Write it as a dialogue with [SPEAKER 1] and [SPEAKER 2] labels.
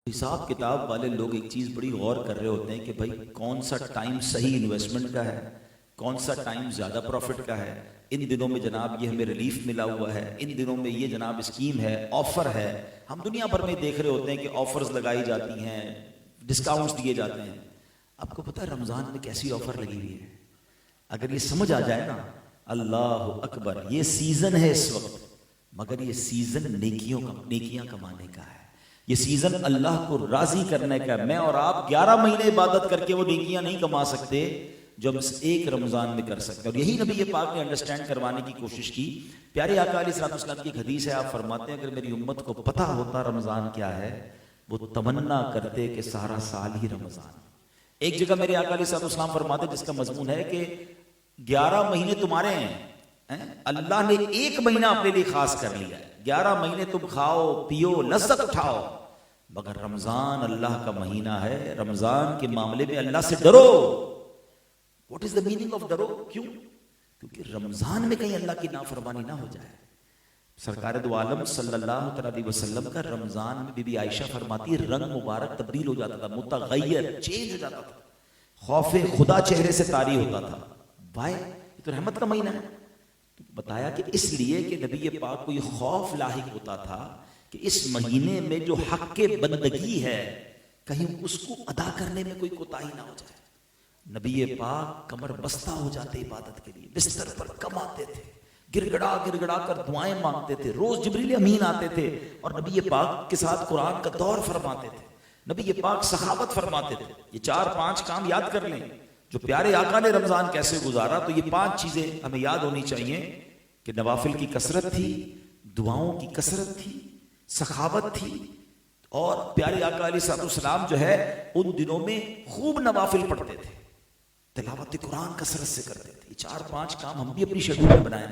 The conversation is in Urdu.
[SPEAKER 1] حساب کتاب والے لوگ ایک چیز بڑی غور کر رہے ہوتے ہیں کہ بھائی کون سا ٹائم صحیح انویسٹمنٹ کا ہے، کون سا ٹائم زیادہ پروفٹ کا ہے۔ ان دنوں میں جناب یہ ہمیں ریلیف ملا ہوا ہے، ان دنوں میں یہ جناب اسکیم ہے، آفر ہے۔ ہم دنیا بھر میں دیکھ رہے ہوتے ہیں کہ آفرز لگائی جاتی ہیں، ڈسکاؤنٹس دیے جاتے ہیں۔ آپ کو پتہ ہے رمضان میں کیسی آفر لگی ہوئی ہے؟ اگر یہ سمجھ آ جائے نا، اللہ اکبر، یہ سیزن ہے اس وقت، مگر یہ سیزن نیکیاں کمانے کا ہے، یہ سیزن اللہ کو راضی کرنے کا ہے۔ میں اور آپ 11 مہینے عبادت کر کے وہ نیکیاں نہیں کما سکتے جو ہم ایک رمضان میں کر سکتے ہیں، اور یہی نبی پاک نے انڈرسٹینڈ کروانے کی کوشش کی۔ پیارے آقا علیہ الصلوۃ والسلام کی ایک حدیث ہے، آپ فرماتے ہیں اگر میری امت کو پتہ ہوتا رمضان کیا ہے، وہ تمنا کرتے کہ سارا سال ہی رمضان۔ ایک جگہ میرے آقا علیہ الصلوۃ والسلام فرماتے جس کا مضمون ہے کہ 11 مہینے تمہارے ہیں، اللہ نے ایک مہینہ اپنے لیے خاص کر لیا ہے، 11 مہینے تم کھاؤ پیو لذت اٹھاؤ، مگر رمضان اللہ کا مہینہ ہے، رمضان کے معاملے میں اللہ سے ڈرو۔ What is the meaning of ڈرو؟ کیوں؟ کیونکہ رمضان میں کہیں اللہ کی نافرمانی نہ ہو جائے۔ سرکار دو عالم صلی اللہ علیہ وسلم کا رمضان میں بی بی عائشہ فرماتی ہے رنگ مبارک تبدیل ہو جاتا تھا، متغیر، چینج ہو جاتا تھا، خوف خدا چہرے سے طاری ہوتا تھا۔ بھائی یہ تو رحمت کا مہینہ ہے۔ بتایا کہ اس لیے کہ نبی پاک کو یہ خوف لاحق ہوتا تھا کہ اس مہینے میں جو حق بندگی ہے کہیں اس کو ادا کرنے میں کوئی کوتاہی نہ ہو جائے۔ نبی پاک کمر بستہ ہو جاتے عبادت کے لیے، بستر پر کم آتے تھے، گڑ گڑا کر دعائیں مانگتے تھے، روز جبریل امین آتے تھے اور نبی پاک کے ساتھ قرآن کا دور فرماتے تھے، نبی پاک سخاوت فرماتے تھے۔ یہ 4-5 کام یاد کر لیں جو پیارے آقا نے رمضان کیسے گزارا، تو یہ 5 چیزیں ہمیں یاد ہونی چاہیے کہ نوافل کی کثرت تھی، دعاؤں کی کثرت تھی، سخاوت تھی، اور پیارے آقا علیہ السلام جو ہے ان دنوں میں خوب نوافل پڑھتے تھے، تلاوت قرآن کثرت سے کرتے تھے۔ یہ 4-5 کام ہم بھی اپنی شیڈول میں بنائیں۔